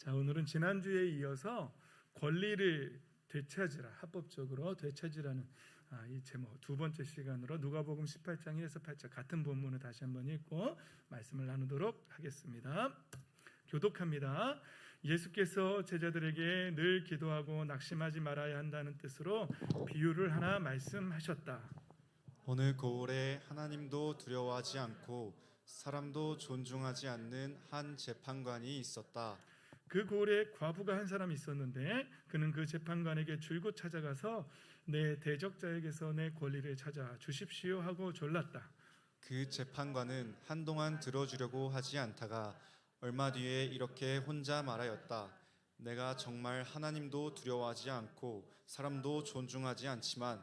자, 오늘은 지난주에 이어서 권리를 되찾으라, 합법적으로 되찾으라는 이 제목 두 번째 시간으로 누가복음 18장 1에서 8절 같은 본문을 다시 한번 읽고 말씀을 나누도록 하겠습니다. 교독합니다. 예수께서 제자들에게 늘 기도하고 낙심하지 말아야 한다는 뜻으로 비유를 하나 말씀하셨다. 어느 고을에 하나님도 두려워하지 않고 사람도 존중하지 않는 한 재판관이 있었다. 그 고을에 과부가 한 사람이 있었는데 그는 그 재판관에게 줄곧 찾아가서 내 대적자에게서 내 권리를 찾아 주십시오 하고 졸랐다. 그 재판관은 한동안 들어주려고 하지 않다가 얼마 뒤에 이렇게 혼자 말하였다. 내가 정말 하나님도 두려워하지 않고 사람도 존중하지 않지만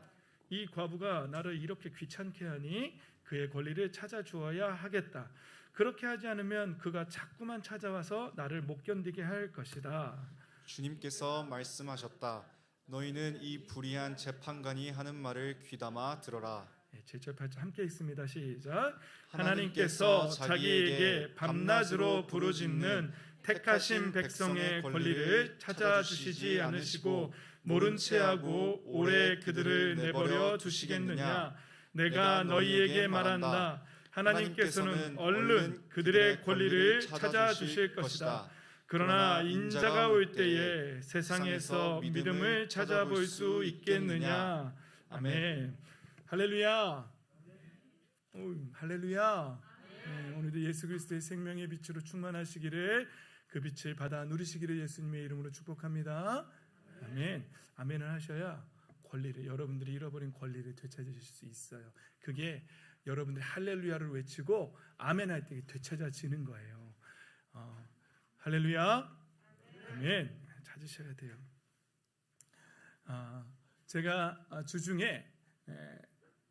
이 과부가 나를 이렇게 귀찮게 하니 그의 권리를 찾아주어야 하겠다. 그렇게 하지 않으면 그가 자꾸만 찾아와서 나를 못 견디게 할 것이다. 주님께서 말씀하셨다. 너희는 이 불의한 재판관이 하는 말을 귀담아 들어라. 7절 8절 함께 읽습니다. 시작. 하나님께서 자기에게 밤낮으로 부르짖는 택하신 백성의 권리를 찾아주시지 않으시고 모른 체하고 오래 그들을 내버려 두시겠느냐. 내가 너희에게 말한다. 하나님께서는 얼른 그들의 권리를 찾아주실 것이다. 그러나 인자가 올 때에 세상에서 믿음을 찾아볼 수 있겠느냐. 아멘. 할렐루야. 할렐루야. 오늘도 예수 그리스도의 생명의 빛으로 충만하시기를, 그 빛을 받아 누리시기를 예수님의 이름으로 축복합니다. 아멘. 아멘을 하셔야 권리를, 여러분들이 잃어버린 권리를 되찾으실 수 있어요. 그게 여러분들이 할렐루야를 외치고 아멘 할 때 되찾아지는 거예요. 할렐루야. 아멘. 찾으셔야 돼요. 제가 주중에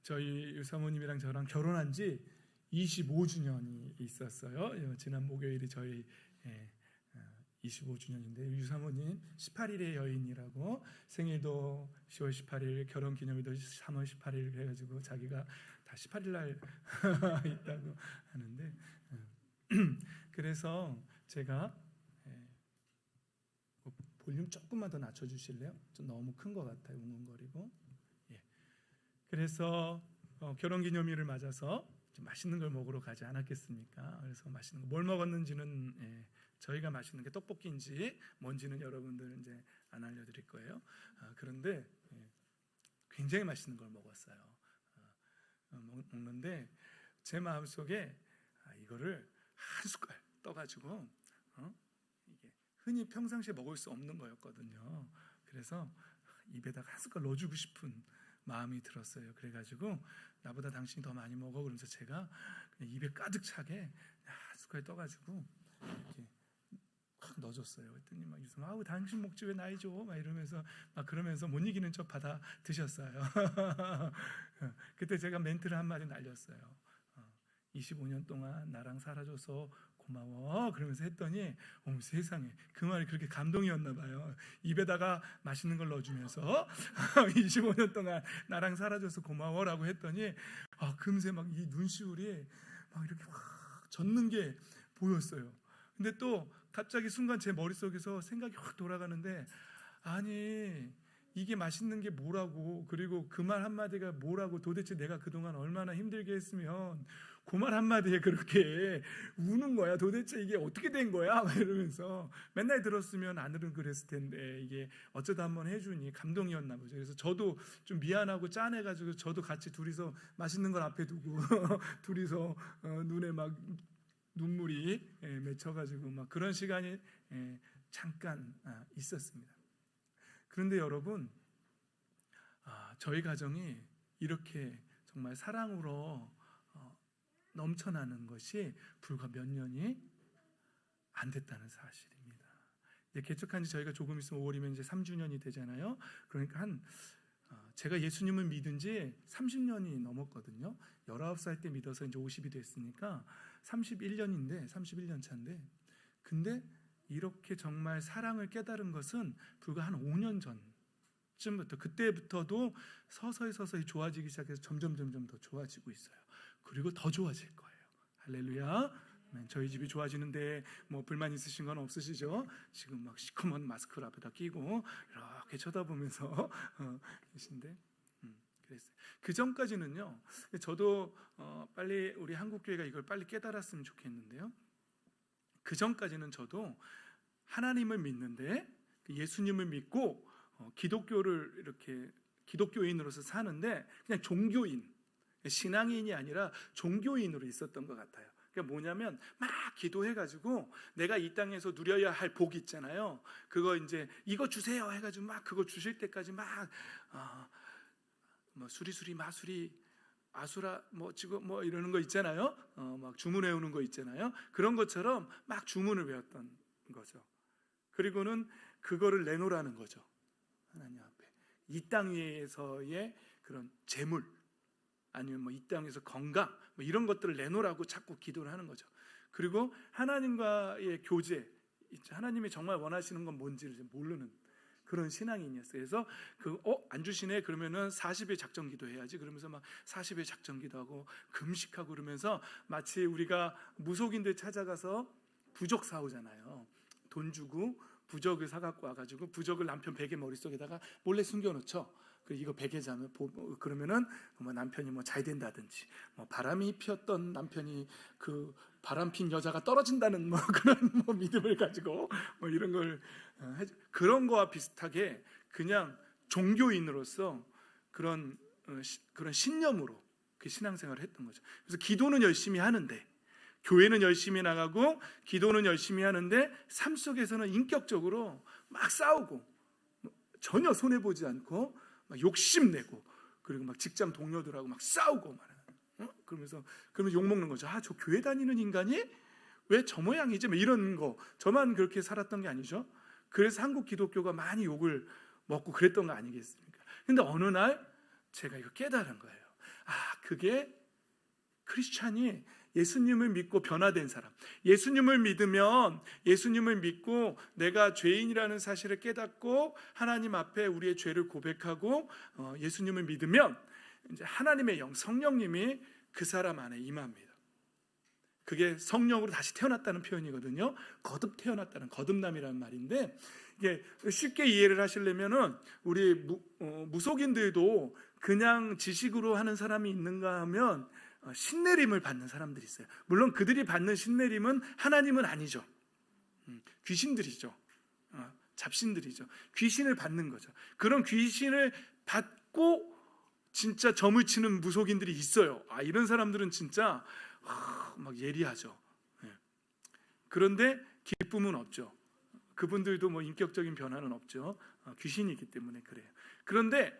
저희 유사모님이랑 저랑 결혼한 지 25주년이 있었어요. 지난 목요일이 저희 25주년인데 유사모님 18일의 여인이라고, 생일도 10월 18일, 결혼기념일도 3월 18일 해가지고 자기가 다 18일 날 있다고 하는데 그래서 제가 볼륨 조금만 더 낮춰주실래요? 좀 너무 큰 것 같아요. 웅웅거리고. 그래서 결혼기념일을 맞아서 좀 맛있는 걸 먹으러 가지 않았겠습니까? 그래서 맛있는 거 뭘 먹었는지는 저희가 맛있는 게 떡볶이인지 뭔지는 여러분들은 이제 안 알려드릴 거예요. 그런데 굉장히 맛있는 걸 먹었어요. 먹는데 제 마음속에 이거를 한 숟갈 떠가지고 이게 흔히 평상시에 먹을 수 없는 거였거든요. 그래서 입에다가 한 숟갈 넣어주고 싶은 마음이 들었어요. 그래가지고 나보다 당신이 더 많이 먹어 그러면서 제가 그냥 입에 가득 차게 한 숟갈 떠가지고 이렇게 확 넣어줬어요. 그랬더니 막 유선 아우 당신 먹지 왜 나이 줘? 막 이러면서 막 그러면서 못 이기는 척 받아 드셨어요. 그때 제가 멘트를 한마디 날렸어요. 25년 동안 나랑 살아줘서 고마워 그러면서 했더니 어머 세상에, 그 말이 그렇게 감동이었나 봐요. 입에다가 맛있는 걸 넣어주면서 25년 동안 나랑 살아줘서 고마워라고 했더니 금세 막 이 눈시울이 막 이렇게 확 젖는 게 보였어요. 근데 또 갑자기 순간 제 머릿속에서 생각이 확 돌아가는데, 아니 이게 맛있는 게 뭐라고, 그리고 그 말 한마디가 뭐라고, 도대체 내가 그동안 얼마나 힘들게 했으면 그 말 한마디에 그렇게 우는 거야. 도대체 이게 어떻게 된 거야? 막 이러면서 맨날 들었으면 안 그랬을 텐데 이게 어쩌다 한번 해주니 감동이었나 보죠. 그래서 저도 좀 미안하고 짠해가지고 저도 같이 둘이서 맛있는 걸 앞에 두고 둘이서 눈에 막 눈물이 맺혀가지고 막 그런 시간이 잠깐 있었습니다. 그런데 여러분, 저희 가정이 이렇게 정말 사랑으로 넘쳐나는 것이 불과 몇 년이 안 됐다는 사실입니다. 이제 개척한 지 저희가 조금 있으면 5월이면 이제 3주년이 되잖아요. 그러니까 제가 예수님을 믿은 지 30년이 넘었거든요. 19살 때 믿어서 이제 50이 됐으니까 31년 차인데, 근데 이렇게 정말 사랑을 깨달은 것은 불과 한 5년 전쯤부터, 그때부터도 서서히 좋아지기 시작해서 점점 더 좋아지고 있어요. 그리고 더 좋아질 거예요. 할렐루야. 저희 집이 좋아지는데 뭐 불만 있으신 건 없으시죠? 지금 막 시커먼 마스크를 앞에다 끼고 이렇게 쳐다보면서 계신데 그랬어요. 그 전까지는요. 저도 빨리 우리 한국 교회가 이걸 빨리 깨달았으면 좋겠는데요. 그 전까지는 저도 하나님을 믿는데 예수님을 믿고 기독교를 이렇게 기독교인으로서 사는데 그냥 종교인, 신앙인이 아니라 종교인으로 있었던 것 같아요. 그게 뭐냐면 막 기도해가지고 내가 이 땅에서 누려야 할 복 있잖아요. 그거 이제 이거 주세요 해가지고 막 그거 주실 때까지 막 뭐 수리수리 마수리 아수라 뭐 지금 뭐 이러는 거 있잖아요. 막 주문해 오는 거 있잖아요. 그런 것처럼 막 주문을 외웠던 거죠. 그리고는 그거를 내놓으라는 거죠. 하나님 앞에 이 땅 위에서의 그런 재물 아니면 뭐 이 땅에서 건강 뭐 이런 것들을 내놓으라고 자꾸 기도를 하는 거죠. 그리고 하나님과의 교제, 하나님이 정말 원하시는 건 뭔지를 모르는 그런 신앙인이었어요. 그래서 안 주시네 그러면은 40일 작정 기도해야지 그러면서 막 40일 작정 기도하고 금식하고 그러면서 마치 우리가 무속인들 찾아가서 부적 사오잖아요. 돈 주고 부적을 사갖고 와가지고 부적을 남편 베개 머릿속에다가 몰래 숨겨놓죠. 이거 베개 자면 그러면은 뭐 남편이 뭐 잘 된다든지 뭐 바람이 피었던 남편이 그 바람핀 여자가 떨어진다는 뭐 그런 뭐 믿음을 가지고 뭐 이런 걸 그런 거와 비슷하게 그냥 종교인으로서 그런 신념으로 그 신앙생활을 했던 거죠. 그래서 기도는 열심히 하는데 교회는 열심히 나가고 기도는 열심히 하는데 삶 속에서는 인격적으로 막 싸우고 전혀 손해 보지 않고 막 욕심내고 그리고 막 직장 동료들하고 막 싸우고 그러면 욕 먹는 거죠. 저 교회 다니는 인간이 왜 저 모양이지? 뭐 이런 거. 저만 그렇게 살았던 게 아니죠. 그래서 한국 기독교가 많이 욕을 먹고 그랬던 거 아니겠습니까? 근데 어느 날 제가 이거 깨달은 거예요. 그게 크리스찬이 예수님을 믿고 변화된 사람, 예수님을 믿고 내가 죄인이라는 사실을 깨닫고 하나님 앞에 우리의 죄를 고백하고 예수님을 믿으면 이제 하나님의 영, 성령님이 그 사람 안에 임합니다. 그게 성령으로 다시 태어났다는 표현이거든요. 거듭 태어났다는, 거듭남이라는 말인데 이게 쉽게 이해를 하시려면은 우리 무속인들도 그냥 지식으로 하는 사람이 있는가 하면 신내림을 받는 사람들이 있어요. 물론 그들이 받는 신내림은 하나님은 아니죠. 귀신들이죠. 잡신들이죠. 귀신을 받는 거죠. 그런 귀신을 받고 진짜 점을 치는 무속인들이 있어요. 이런 사람들은 진짜 막 예리하죠. 그런데 기쁨은 없죠. 그분들도 뭐 인격적인 변화는 없죠. 귀신이기 때문에 그래요. 그런데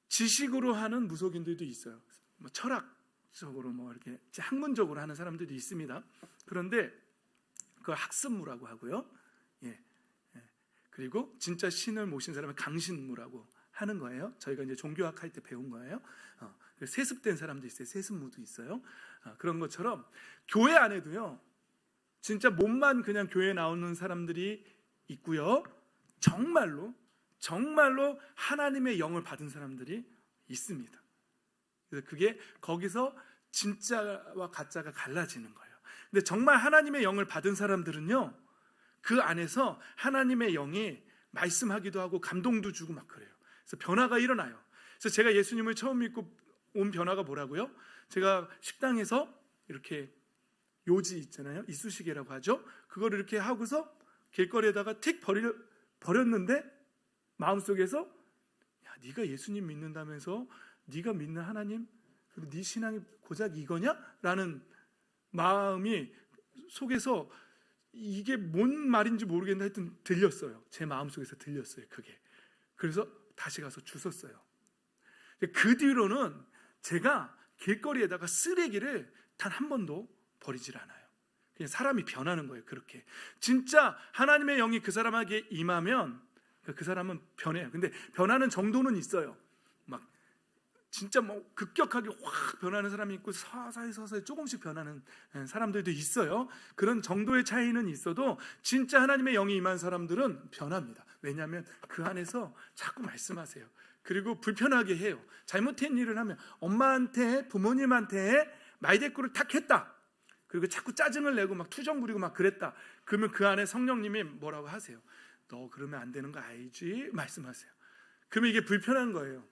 지식으로 하는 무속인들도 있어요. 뭐 철학적으로 뭐 이렇게 학문적으로 하는 사람들도 있습니다. 그런데 그걸 학습무라고 하고요. 그리고 진짜 신을 모신 사람을 강신무라고 하는 거예요. 저희가 이제 종교학 할 때 배운 거예요. 세습된 사람도 있어요. 세습무도 있어요. 그런 것처럼 교회 안에도요. 진짜 몸만 그냥 교회에 나오는 사람들이 있고요. 정말로 하나님의 영을 받은 사람들이 있습니다. 그래서 그게 거기서 진짜와 가짜가 갈라지는 거예요. 근데 정말 하나님의 영을 받은 사람들은요. 그 안에서 하나님의 영이 말씀하기도 하고 감동도 주고 막 그래요. 그래서 변화가 일어나요. 그래서 제가 예수님을 처음 믿고 온 변화가 뭐라고요? 제가 식당에서 이렇게 요지 있잖아요. 이쑤시개라고 하죠. 그거를 이렇게 하고서 길거리에다가 틱 버렸는데 마음속에서 네가 예수님 믿는다면서 네가 믿는 하나님 그리고 네 신앙이 고작 이거냐? 라는 마음이 속에서 이게 뭔 말인지 모르겠는데 하여튼 들렸어요. 제 마음속에서 들렸어요. 그게. 그래서 다시 가서 주웠어요. 그 뒤로는 제가 길거리에다가 쓰레기를 단 한 번도 버리질 않아요. 그냥 사람이 변하는 거예요. 그렇게 진짜 하나님의 영이 그 사람에게 임하면 그 사람은 변해요. 근데 변하는 정도는 있어요. 막 진짜 뭐 급격하게 확 변하는 사람이 있고 서서히 조금씩 변하는 사람들도 있어요. 그런 정도의 차이는 있어도 진짜 하나님의 영이 임한 사람들은 변합니다. 왜냐하면 그 안에서 자꾸 말씀하세요. 그리고 불편하게 해요. 잘못된 일을 하면 엄마한테 부모님한테 말대꾸를 탁 했다. 그리고 자꾸 짜증을 내고 막 투정 부리고 막 그랬다. 그러면 그 안에 성령님이 뭐라고 하세요? 너 그러면 안 되는 거 알지? 말씀하세요. 그러면 이게 불편한 거예요.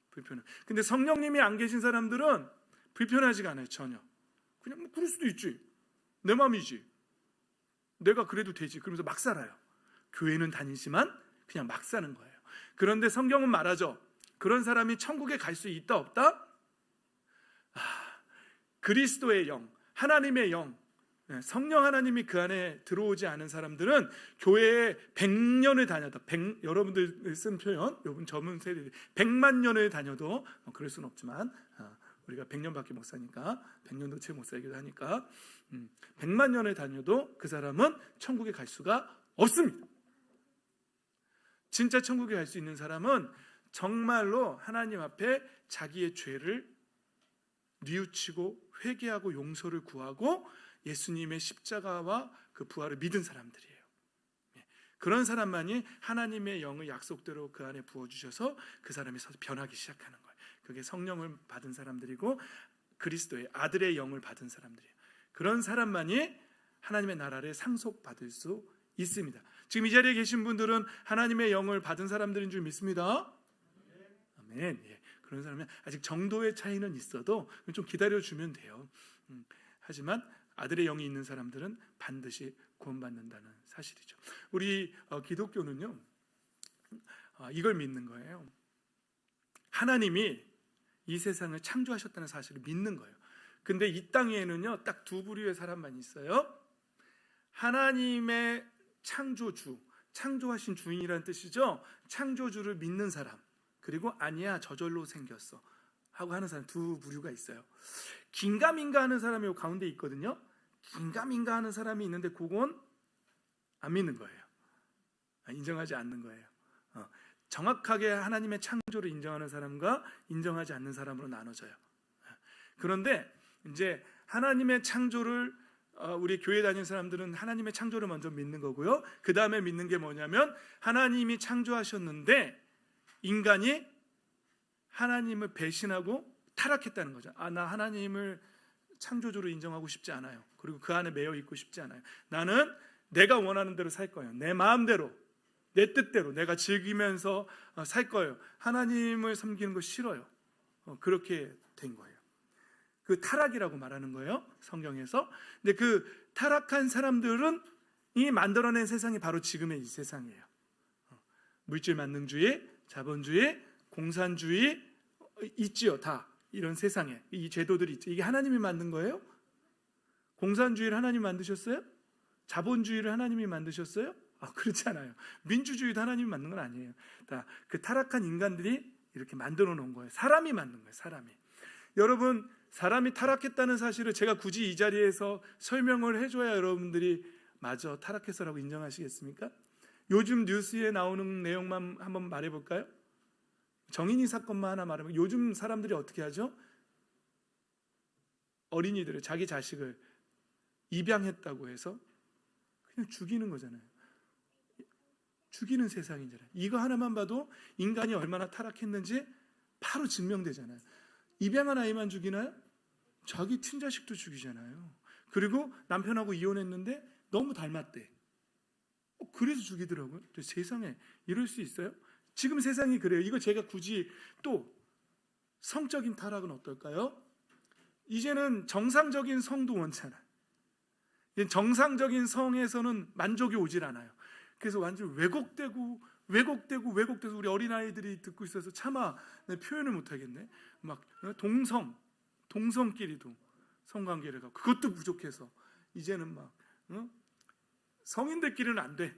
불편한. 근데 성령님이 안 계신 사람들은 불편하지가 않아요. 전혀. 그냥 뭐 그럴 수도 있지. 내 마음이지. 내가 그래도 되지. 그러면서 막 살아요. 교회는 다니지만 그냥 막 사는 거예요. 그런데 성경은 말하죠. 그런 사람이 천국에 갈 수 있다 없다? 그리스도의 영, 하나님의 영, 성령 하나님이 그 안에 들어오지 않은 사람들은 교회에 100년을 다녀도 여러분들 쓴 표현, 요번 전문 세대 100만 년을 다녀도 그럴 수는 없지만 우리가 100년밖에 못 사니까 100년도 채 못 살기도 하니까 100만 년을 다녀도 그 사람은 천국에 갈 수가 없습니다. 진짜 천국에 갈 수 있는 사람은 정말로 하나님 앞에 자기의 죄를 뉘우치고 회개하고 용서를 구하고 예수님의 십자가와 그 부활을 믿은 사람들이에요. 그런 사람만이 하나님의 영을 약속대로 그 안에 부어주셔서 그 사람이 서서 변하기 시작하는 거예요. 그게 성령을 받은 사람들이고 그리스도의 아들의 영을 받은 사람들이에요. 그런 사람만이 하나님의 나라를 상속받을 수 있습니다. 지금 이 자리에 계신 분들은 하나님의 영을 받은 사람들인 줄 믿습니다. 아멘. 예. 그런 사람은 아직 정도의 차이는 있어도 좀 기다려주면 돼요. 하지만 아들의 영이 있는 사람들은 반드시 구원받는다는 사실이죠. 우리 기독교는요 이걸 믿는 거예요. 하나님이 이 세상을 창조하셨다는 사실을 믿는 거예요. 근데 이 땅에는요 딱 두 부류의 사람만 있어요. 하나님의 창조주, 창조하신 주인이라는 뜻이죠. 창조주를 믿는 사람, 그리고 아니야 저절로 생겼어 하고 하는 사람, 두 부류가 있어요. 긴가민가 하는 사람이 요 가운데 있거든요. 긴가민가 하는 사람이 있는데 그건 안 믿는 거예요. 인정하지 않는 거예요. 정확하게 하나님의 창조를 인정하는 사람과 인정하지 않는 사람으로 나눠져요. 그런데 이제 하나님의 창조를 우리 교회 다니는 사람들은 하나님의 창조를 먼저 믿는 거고요. 그 다음에 믿는 게 뭐냐면 하나님이 창조하셨는데 인간이 하나님을 배신하고 타락했다는 거죠. 나 하나님을 창조주로 인정하고 싶지 않아요. 그리고 그 안에 매여 있고 싶지 않아요. 나는 내가 원하는 대로 살 거예요. 내 마음대로, 내 뜻대로 내가 즐기면서 살 거예요. 하나님을 섬기는 거 싫어요. 그렇게 된 거예요. 그 타락이라고 말하는 거예요, 성경에서. 근데 그 타락한 사람들은 이 만들어낸 세상이 바로 지금의 이 세상이에요. 물질 만능주의, 자본주의, 공산주의 있지요. 다 이런 세상에 이 제도들이 있죠. 이게 하나님이 만든 거예요? 공산주의를 하나님이 만드셨어요? 자본주의를 하나님이 만드셨어요? 그렇지 않아요. 민주주의도 하나님이 만든 건 아니에요. 다 그 타락한 인간들이 이렇게 만들어 놓은 거예요. 사람이 만든 거예요. 사람이. 여러분, 사람이 타락했다는 사실을 제가 굳이 이 자리에서 설명을 해줘야 여러분들이 맞아, 타락해서라고 인정하시겠습니까? 요즘 뉴스에 나오는 내용만 한번 말해볼까요? 정인이 사건만 하나 말하면 요즘 사람들이 어떻게 하죠? 어린이들을, 자기 자식을 입양했다고 해서 그냥 죽이는 거잖아요. 죽이는 세상이잖아요. 이거 하나만 봐도 인간이 얼마나 타락했는지 바로 증명되잖아요. 입양한 아이만 죽이나요? 자기 친자식도 죽이잖아요. 그리고 남편하고 이혼했는데 너무 닮았대. 그래서 죽이더라고요. 세상에 이럴 수 있어요? 지금 세상이 그래요. 이거 제가 굳이 또 성적인 타락은 어떨까요? 이제는 정상적인 성도 원치 않아요. 정상적인 성에서는 만족이 오질 않아요. 그래서 완전 왜곡되고 우리 어린아이들이 듣고 있어서 차마 표현을 못하겠네. 막 동성끼리도 성관계를 가고 그것도 부족해서 이제는 막 성인들끼리는 안 돼.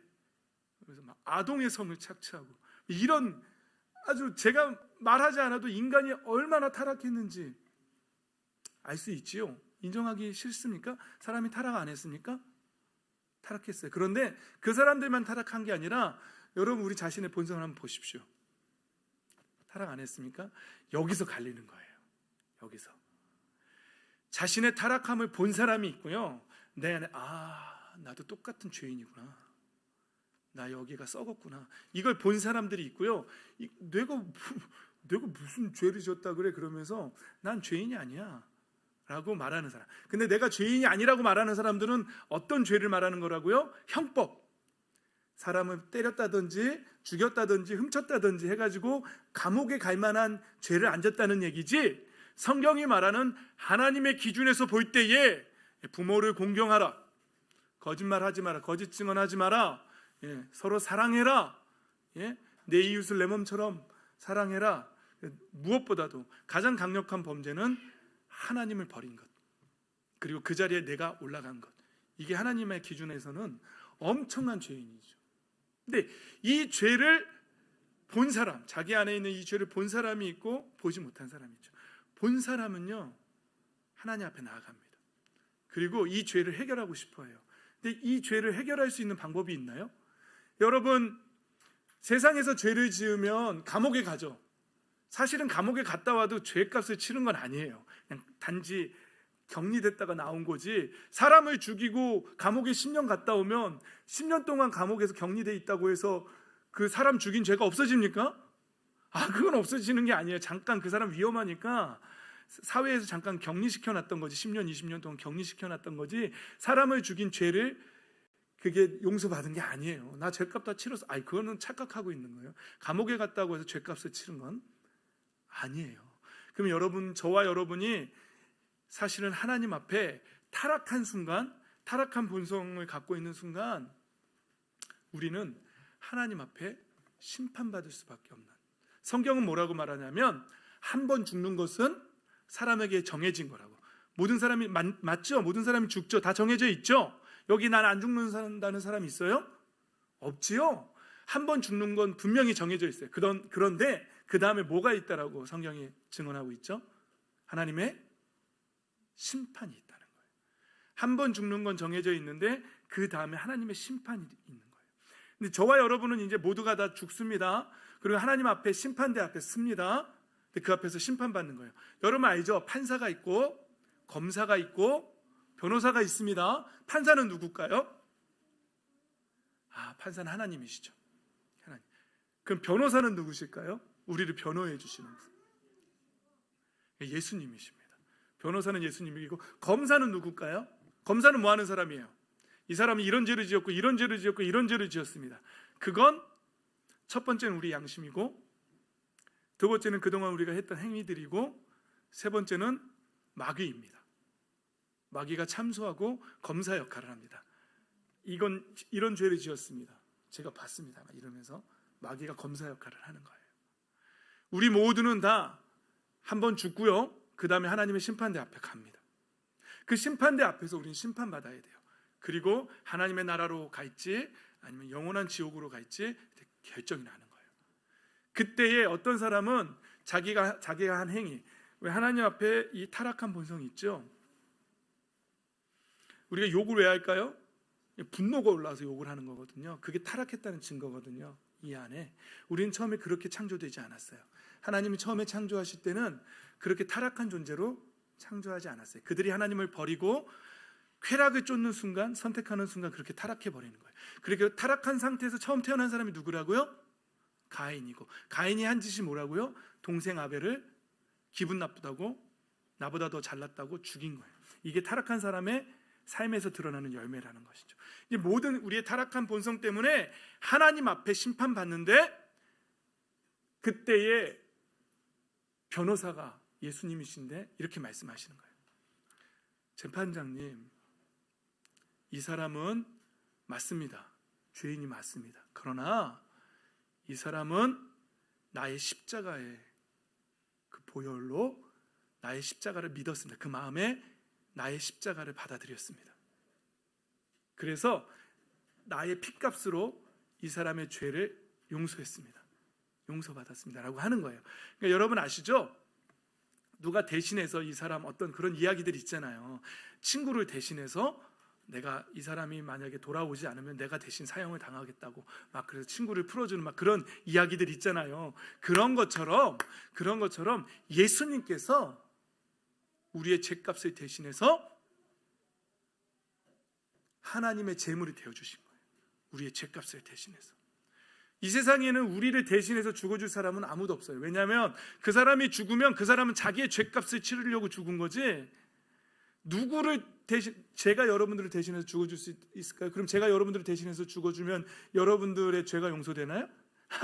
그래서 막 아동의 성을 착취하고 이런 아주 제가 말하지 않아도 인간이 얼마나 타락했는지 알 수 있지요. 인정하기 싫습니까? 사람이 타락 안 했습니까? 타락했어요. 그런데 그 사람들만 타락한 게 아니라 여러분 우리 자신의 본성을 한번 보십시오. 타락 안 했습니까? 여기서 갈리는 거예요. 여기서 자신의 타락함을 본 사람이 있고요. 내 안에 나도 똑같은 죄인이구나. 나 여기가 썩었구나. 이걸 본 사람들이 있고요. 내가 무슨 죄를 졌다 그래 그러면서 난 죄인이 아니야. 라고 말하는 사람. 근데 내가 죄인이 아니라고 말하는 사람들은 어떤 죄를 말하는 거라고요? 형법. 사람을 때렸다든지 죽였다든지 훔쳤다든지 해가지고 감옥에 갈 만한 죄를 안 졌다는 얘기지, 성경이 말하는 하나님의 기준에서 볼 때에 부모를 공경하라, 거짓말하지 마라, 거짓 증언하지 마라, 서로 사랑해라, 내 이웃을 내 몸처럼 사랑해라. 무엇보다도 가장 강력한 범죄는 하나님을 버린 것, 그리고 그 자리에 내가 올라간 것. 이게 하나님의 기준에서는 엄청난 죄인이죠. 근데 이 죄를 본 사람, 자기 안에 있는 이 죄를 본 사람이 있고 보지 못한 사람이 있죠. 본 사람은요, 하나님 앞에 나아갑니다. 그리고 이 죄를 해결하고 싶어 해요. 근데 이 죄를 해결할 수 있는 방법이 있나요? 여러분, 세상에서 죄를 지으면 감옥에 가죠. 사실은 감옥에 갔다 와도 죄값을 치른 건 아니에요. 그냥 단지 격리됐다가 나온 거지, 사람을 죽이고 감옥에 10년 갔다 오면 10년 동안 감옥에서 격리돼 있다고 해서 그 사람 죽인 죄가 없어집니까? 그건 없어지는 게 아니에요. 잠깐 그 사람 위험하니까 사회에서 잠깐 격리시켜 놨던 거지, 10년 20년 동안 격리시켜 놨던 거지, 사람을 죽인 죄를 그게 용서받은 게 아니에요. 나 죄값 다 치렀어. 그거는 착각하고 있는 거예요. 감옥에 갔다고 해서 죄값을 치른 건 아니에요. 그럼 여러분, 저와 여러분이 사실은 하나님 앞에 타락한 순간, 타락한 본성을 갖고 있는 순간, 우리는 하나님 앞에 심판받을 수밖에 없는, 성경은 뭐라고 말하냐면 한 번 죽는 것은 사람에게 정해진 거라고. 모든 사람이 맞죠? 모든 사람이 죽죠? 다 정해져 있죠? 여기 난 안 죽는다는 사람이 있어요? 없지요? 한 번 죽는 건 분명히 정해져 있어요. 그런데 그 다음에 뭐가 있다라고 성경이 증언하고 있죠? 하나님의 심판이 있다는 거예요. 한 번 죽는 건 정해져 있는데 그 다음에 하나님의 심판이 있는 거예요. 근데 저와 여러분은 이제 모두가 다 죽습니다. 그리고 하나님 앞에, 심판대 앞에 섭니다. 그 앞에서 심판받는 거예요. 여러분 알죠? 판사가 있고 검사가 있고 변호사가 있습니다. 판사는 누굴까요? 판사는 하나님이시죠. 하나님. 그럼 변호사는 누구실까요? 우리를 변호해 주시는 분, 예수님이십니다. 변호사는 예수님이고, 검사는 누굴까요? 검사는 뭐 하는 사람이에요? 이 사람이 이런 죄를 지었고 이런 죄를 지었고 이런 죄를 지었습니다. 그건 첫 번째는 우리 양심이고, 두 번째는 그동안 우리가 했던 행위들이고, 세 번째는 마귀입니다. 마귀가 참소하고 검사 역할을 합니다. 이런 죄를 지었습니다. 제가 봤습니다. 이러면서 마귀가 검사 역할을 하는 거예요. 우리 모두는 다 한 번 죽고요, 그 다음에 하나님의 심판대 앞에 갑니다. 그 심판대 앞에서 우리는 심판받아야 돼요. 그리고 하나님의 나라로 갈지 아니면 영원한 지옥으로 갈지 결정이 나는 거예요. 그때에 어떤 사람은 자기가 한 행위, 왜 하나님 앞에 이 타락한 본성이 있죠? 우리가 욕을 왜 할까요? 분노가 올라와서 욕을 하는 거거든요. 그게 타락했다는 증거거든요. 이 안에 우리는 처음에 그렇게 창조되지 않았어요. 하나님이 처음에 창조하실 때는 그렇게 타락한 존재로 창조하지 않았어요. 그들이 하나님을 버리고 쾌락을 쫓는 순간, 선택하는 순간 그렇게 타락해 버리는 거예요. 그렇게 타락한 상태에서 처음 태어난 사람이 누구라고요? 가인이고, 가인이 한 짓이 뭐라고요? 동생 아벨을 기분 나쁘다고, 나보다 더 잘났다고 죽인 거예요. 이게 타락한 사람의 삶에서 드러나는 열매라는 것이죠. 이제 모든 우리의 타락한 본성 때문에 하나님 앞에 심판받는데, 그때에 변호사가 예수님이신데 이렇게 말씀하시는 거예요. 재판장님, 이 사람은 맞습니다. 죄인이 맞습니다. 그러나 이 사람은 나의 십자가의 그 보혈로 나의 십자가를 믿었습니다. 그 마음에 나의 십자가를 받아들였습니다. 그래서 나의 핏값으로 이 사람의 죄를 용서했습니다. 용서받았습니다 라고 하는 거예요. 그러니까 여러분 아시죠? 누가 대신해서 이 사람, 어떤 그런 이야기들 있잖아요. 친구를 대신해서 내가 이 사람이 만약에 돌아오지 않으면 내가 대신 사형을 당하겠다고 막 그래서 친구를 풀어주는 막 그런 이야기들 있잖아요. 그런 것처럼 예수님께서 우리의 죄값을 대신해서 하나님의 제물이 되어주신 거예요. 우리의 죄값을 대신해서. 이 세상에는 우리를 대신해서 죽어줄 사람은 아무도 없어요. 왜냐하면 그 사람이 죽으면 그 사람은 자기의 죄값을 치르려고 죽은 거지, 누구를 대신 제가 여러분들을 대신해서 죽어줄 수 있을까요? 그럼 제가 여러분들을 대신해서 죽어주면 여러분들의 죄가 용서되나요?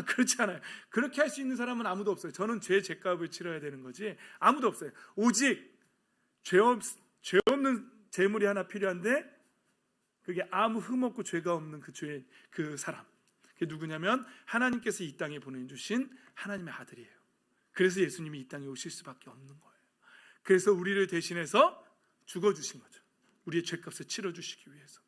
그렇지 않아요. 그렇게 할 수 있는 사람은 아무도 없어요. 저는 죄 제값을 치러야 되는 거지 아무도 없어요. 오직 죄 없는 재물이 하나 필요한데 그게 아무 흠없고 죄가 없는 그 사람. 그게 누구냐면 하나님께서 이 땅에 보내주신 하나님의 아들이에요. 그래서 예수님이 이 땅에 오실 수밖에 없는 거예요. 그래서 우리를 대신해서 죽어주신 거죠. 우리의 죄값을 치러주시기 위해서.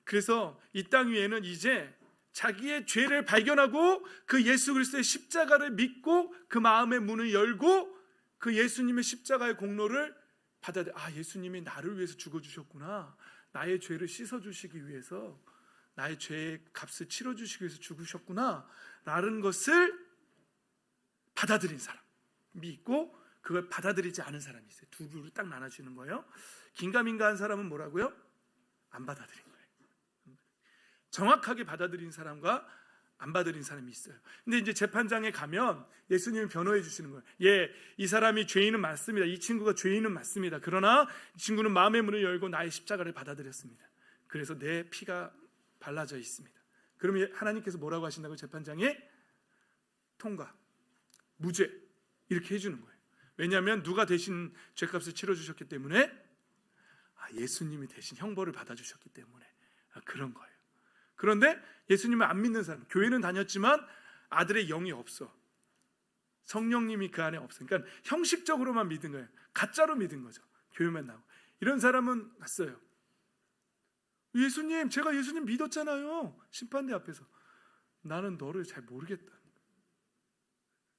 그래서 이 땅 위에는 이제 자기의 죄를 발견하고 그 예수 그리스도의 십자가를 믿고 그 마음의 문을 열고 그 예수님의 십자가의 공로를 받아들여, 예수님이 나를 위해서 죽어주셨구나, 나의 죄를 씻어주시기 위해서, 나의 죄의 값을 치러주시기 위해서 죽으셨구나 라는 것을 받아들인 사람이 있고 그걸 받아들이지 않은 사람이 있어요. 두 부류로 딱 나눠지는 거예요. 긴가민가한 사람은 뭐라고요? 안 받아들인 거예요. 정확하게 받아들인 사람과 안 받아들인 사람이 있어요. 근데 이제 재판장에 가면 예수님이 변호해 주시는 거예요. 예, 이 사람이 죄인은 맞습니다. 이 친구가 죄인은 맞습니다. 그러나 이 친구는 마음의 문을 열고 나의 십자가를 받아들였습니다. 그래서 내 피가 발라져 있습니다. 그러면 하나님께서 뭐라고 하신다고요? 재판장에 통과, 무죄 이렇게 해주는 거예요. 왜냐하면 누가 대신 죄값을 치러주셨기 때문에, 예수님이 대신 형벌을 받아주셨기 때문에 그런 거예요. 그런데 예수님을 안 믿는 사람, 교회는 다녔지만 아들의 영이 없어, 성령님이 그 안에 없어, 그러니까 형식적으로만 믿은 거예요. 가짜로 믿은 거죠. 교회만 나오고. 이런 사람은 갔어요. 예수님, 제가 예수님 믿었잖아요. 심판대 앞에서. 나는 너를 잘 모르겠다.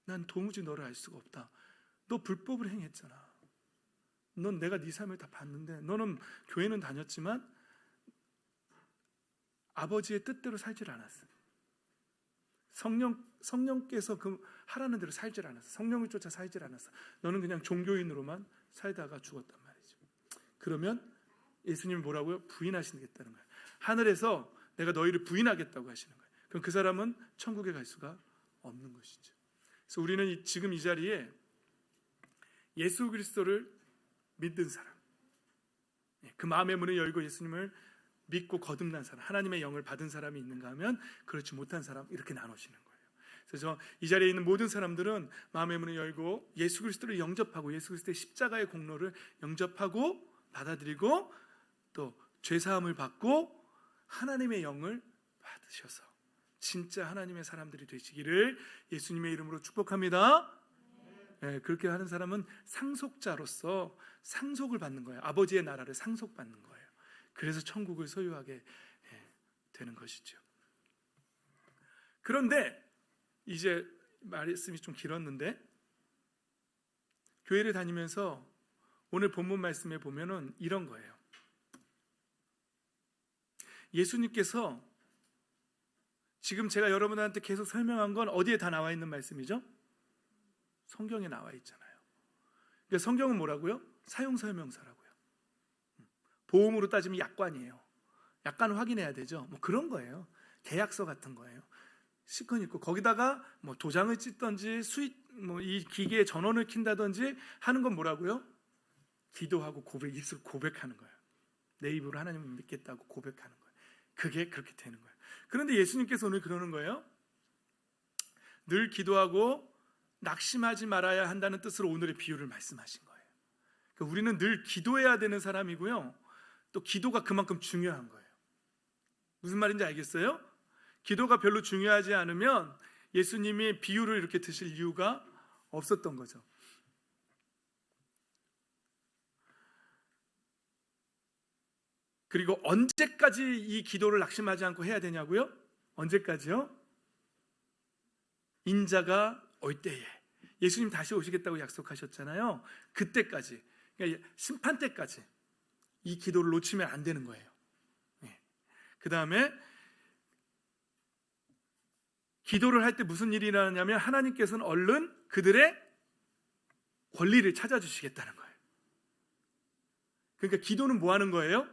난 도무지 너를 알 수가 없다. 너 불법을 행했잖아. 넌 내가 네 삶을 다 봤는데, 너는 교회는 다녔지만 아버지의 뜻대로 살질 않았어. 성령께서 그 하라는 대로 살질 않았어. 성령을 쫓아 살질 않았어. 너는 그냥 종교인으로만 살다가 죽었단 말이죠. 그러면 예수님이 뭐라고요? 부인하시겠다는 거예요. 하늘에서 내가 너희를 부인하겠다고 하시는 거예요. 그럼 그 사람은 천국에 갈 수가 없는 것이죠. 그래서 우리는 지금 이 자리에 예수 그리스도를 믿는 사람, 그 마음의 문을 열고 예수님을 믿고 거듭난 사람, 하나님의 영을 받은 사람이 있는가 하면 그렇지 못한 사람, 이렇게 나누시는 거예요. 그래서 이 자리에 있는 모든 사람들은 마음의 문을 열고 예수 그리스도를 영접하고 예수 그리스도의 십자가의 공로를 영접하고 받아들이고 또 죄사함을 받고 하나님의 영을 받으셔서 진짜 하나님의 사람들이 되시기를 예수님의 이름으로 축복합니다. 그렇게 하는 사람은 상속자로서 상속을 받는 거예요. 아버지의 나라를 상속받는 거예요. 그래서 천국을 소유하게 되는 것이죠. 그런데 이제 말씀이 좀 길었는데, 교회를 다니면서 오늘 본문 말씀에 보면은 이런 거예요. 예수님께서 지금 제가 여러분한테 계속 설명한 건 어디에 다 나와 있는 말씀이죠? 성경에 나와 있잖아요. 그러니까 성경은 뭐라고요? 사용설명서라고요. 보험으로 따지면 약관이에요. 약관을 확인해야 되죠. 뭐 그런 거예요. 계약서 같은 거예요. 시컨 있고 거기다가 뭐 도장을 찍든지 이 기계에 전원을 킨다든지 하는 건 뭐라고요? 기도하고 입술 고백하는 거예요. 내 입으로 하나님을 믿겠다고 고백하는 거예요. 그게 그렇게 되는 거예요. 그런데 예수님께서 오늘 그러는 거예요. 늘 기도하고 낙심하지 말아야 한다는 뜻으로 오늘의 비유를 말씀하신 거예요. 그러니까 우리는 늘 기도해야 되는 사람이고요. 또 기도가 그만큼 중요한 거예요. 무슨 말인지 알겠어요? 기도가 별로 중요하지 않으면 예수님이 비유를 이렇게 드실 이유가 없었던 거죠. 그리고 언제까지 이 기도를 낙심하지 않고 해야 되냐고요? 언제까지요? 인자가 올 때에, 예수님 다시 오시겠다고 약속하셨잖아요. 그때까지, 그러니까 심판 때까지 이 기도를 놓치면 안 되는 거예요. 그 다음에 기도를 할 때 무슨 일이 일어나냐면 하나님께서는 얼른 그들의 권리를 찾아주시겠다는 거예요. 그러니까 기도는 뭐 하는 거예요?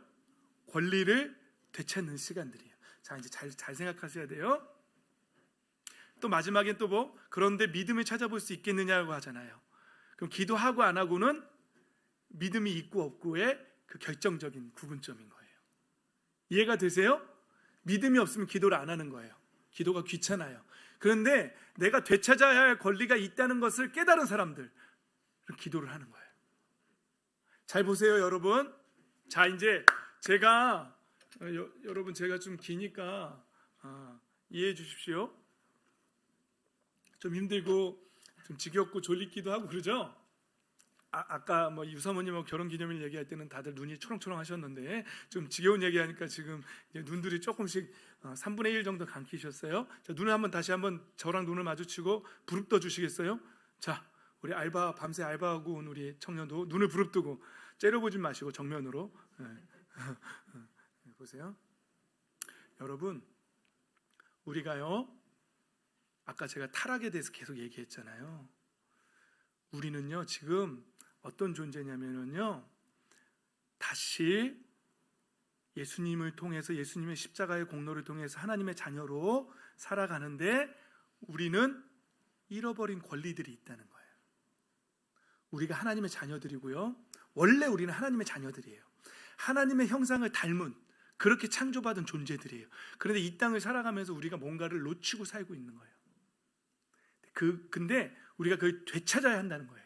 권리를 되찾는 시간들이에요. 자, 이제 잘 생각하셔야 돼요. 또 마지막엔 또 뭐? 그런데 믿음을 찾아볼 수 있겠느냐고 하잖아요. 그럼 기도하고 안 하고는 믿음이 있고 없고의 그 결정적인 구분점인 거예요. 이해가 되세요? 믿음이 없으면 기도를 안 하는 거예요. 기도가 귀찮아요. 그런데 내가 되찾아야 할 권리가 있다는 것을 깨달은 사람들 기도를 하는 거예요. 잘 보세요, 여러분. 자, 이제 제가 여러분 제가 좀 기니까 이해해 주십시오. 좀 힘들고 좀 지겹고 졸리기도 하고 그러죠? 아까 뭐 유사모님하고 결혼기념일 얘기할 때는 다들 눈이 초롱초롱 하셨는데 좀 지겨운 얘기하니까 지금 이제 눈들이 조금씩 3분의 1 정도 감기셨어요. 자, 눈을 한번 다시 한번 저랑 눈을 마주치고 부릅떠 주시겠어요? 자, 우리 밤새 알바하고 온 우리 청년도 눈을 부릅뜨고 째려보지 마시고 정면으로 보세요. 여러분, 우리가요, 아까 제가 타락에 대해서 계속 얘기했잖아요. 우리는요 지금 어떤 존재냐면요, 다시 예수님을 통해서, 예수님의 십자가의 공로를 통해서 하나님의 자녀로 살아가는데 우리는 잃어버린 권리들이 있다는 거예요. 우리가 하나님의 자녀들이고요, 원래 우리는 하나님의 자녀들이에요. 하나님의 형상을 닮은 그렇게 창조받은 존재들이에요. 그런데 이 땅을 살아가면서 우리가 뭔가를 놓치고 살고 있는 거예요. 근데 우리가 그걸 되찾아야 한다는 거예요.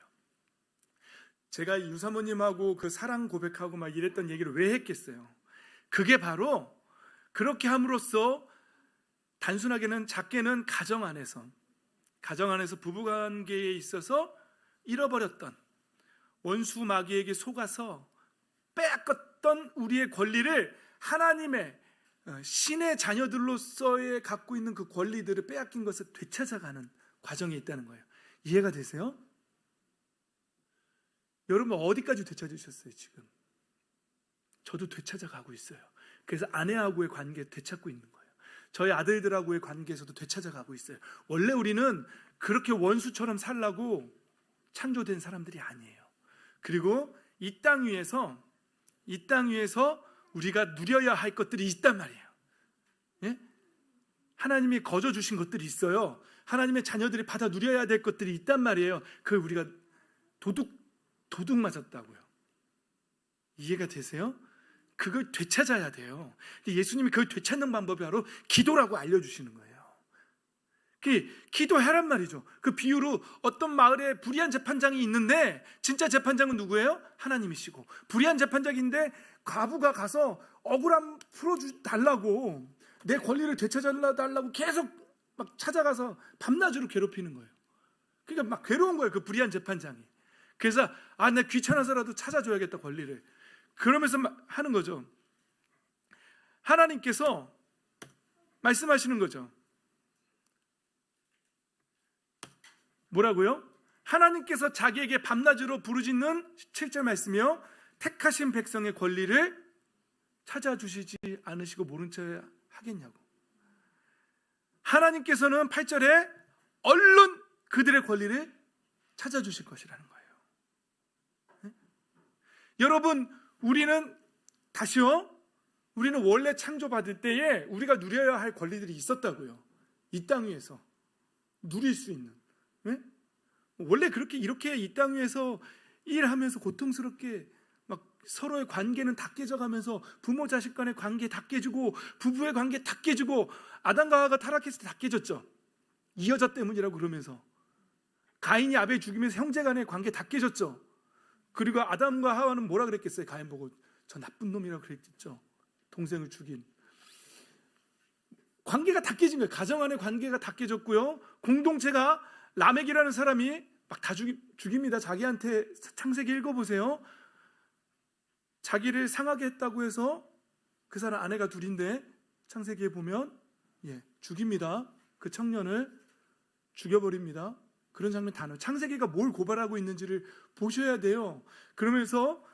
제가 유사모님하고 그 사랑 고백하고 막 이랬던 얘기를 왜 했겠어요? 그게 바로 그렇게 함으로써 단순하게는 작게는 가정 안에서 부부관계에 있어서 잃어버렸던, 원수 마귀에게 속아서 빼앗겼던 우리의 권리를 하나님의 신의 자녀들로서의 갖고 있는 그 권리들을 빼앗긴 것을 되찾아가는 과정에 있다는 거예요. 이해가 되세요? 여러분 어디까지 되찾으셨어요 지금? 저도 되찾아가고 있어요. 그래서 아내하고의 관계 되찾고 있는 거예요. 저희 아들들하고의 관계에서도 되찾아가고 있어요. 원래 우리는 그렇게 원수처럼 살라고 창조된 사람들이 아니에요. 그리고 이 땅 위에서 우리가 누려야 할 것들이 있단 말이에요. 예? 하나님이 거저 주신 것들이 있어요. 하나님의 자녀들이 받아 누려야 될 것들이 있단 말이에요. 그걸 우리가 도둑 맞았다고요. 이해가 되세요? 그걸 되찾아야 돼요. 예수님이 그걸 되찾는 방법이 바로 기도라고 알려주시는 거예요. 기도하란 말이죠. 그 비유로 어떤 마을에 불의한 재판장이 있는데 진짜 재판장은 누구예요? 하나님이시고, 불의한 재판장인데 과부가 가서 억울함 풀어달라고, 내 권리를 되찾아달라고 계속 막 찾아가서 밤낮으로 괴롭히는 거예요. 그러니까 막 괴로운 거예요, 그 불의한 재판장이. 그래서 내 귀찮아서라도 찾아줘야겠다, 권리를. 그러면서 막 하는 거죠. 하나님께서 말씀하시는 거죠. 뭐라고요? 하나님께서 자기에게 밤낮으로 부르짖는 7절 말씀이요, 택하신 백성의 권리를 찾아주시지 않으시고 모른 체 하겠냐고. 하나님께서는 8절에 얼른 그들의 권리를 찾아주실 것이라는 거예요. 네? 여러분, 우리는 원래 창조받을 때에 우리가 누려야 할 권리들이 있었다고요. 이 땅 위에서 누릴 수 있는. 네? 원래 이렇게 이 땅 위에서 일하면서 고통스럽게 막 서로의 관계는 다 깨져가면서 부모 자식 간의 관계 다 깨지고, 부부의 관계 다 깨지고, 아담과 하와가 타락했을 때 다 깨졌죠. 이 여자 때문이라고 그러면서 가인이 아벨 죽이면서 형제 간의 관계 다 깨졌죠. 그리고 아담과 하와는 뭐라 그랬겠어요? 가인 보고 저 나쁜 놈이라고 그랬겠죠. 동생을 죽인. 관계가 다 깨진 거예요. 가정 안의 관계가 다 깨졌고요. 공동체가, 라멕이라는 사람이 막 다 죽입니다. 자기한테. 창세기 읽어보세요. 자기를 상하게 했다고 해서, 그 사람 아내가 둘인데 창세기에 보면 죽입니다. 그 청년을 죽여버립니다. 그런 장면 다 나와요. 창세기가 뭘 고발하고 있는지를 보셔야 돼요. 그러면서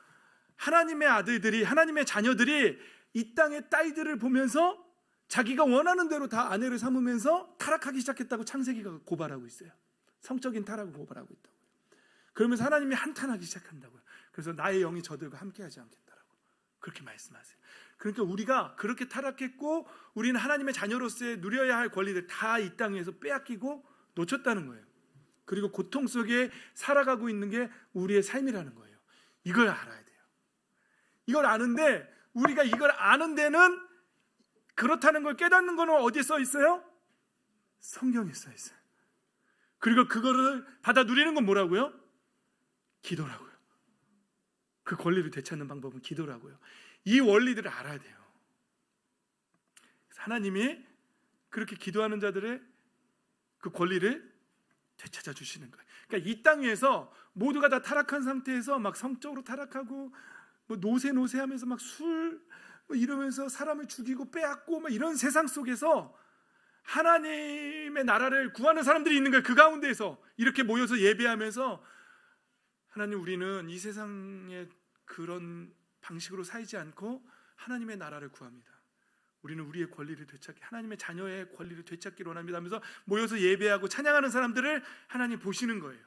하나님의 아들들이, 하나님의 자녀들이 이 땅의 딸들을 보면서 자기가 원하는 대로 다 아내를 삼으면서 타락하기 시작했다고 창세기가 고발하고 있어요. 성적인 타락을 고발하고 있다고요. 그러면서 하나님이 한탄하기 시작한다고요. 그래서 나의 영이 저들과 함께하지 않겠다라고 그렇게 말씀하세요. 그러니까 우리가 그렇게 타락했고, 우리는 하나님의 자녀로서의 누려야 할 권리들 다 이 땅 위에서 빼앗기고 놓쳤다는 거예요. 그리고 고통 속에 살아가고 있는 게 우리의 삶이라는 거예요. 이걸 알아야 돼요. 이걸 아는데 우리가 이걸 아는 데는 그렇다는 걸 깨닫는 거는 어디에 써 있어요? 성경에 써 있어요. 그리고 그거를 받아 누리는 건 뭐라고요? 기도라고요. 그 권리를 되찾는 방법은 기도라고요. 이 원리들을 알아야 돼요. 하나님이 그렇게 기도하는 자들의 그 권리를 되찾아 주시는 거예요. 그러니까 이 땅 위에서 모두가 다 타락한 상태에서 막 성적으로 타락하고 뭐 노세하면서 막 술 이러면서 사람을 죽이고 빼앗고 막 이런 세상 속에서 하나님의 나라를 구하는 사람들이 있는 거예요. 그 가운데에서 이렇게 모여서 예배하면서 하나님, 우리는 이 세상의 그런 방식으로 살지 않고 하나님의 나라를 구합니다. 우리는 우리의 권리를 되찾기, 하나님의 자녀의 권리를 되찾기를 원합니다 하면서 모여서 예배하고 찬양하는 사람들을 하나님 보시는 거예요.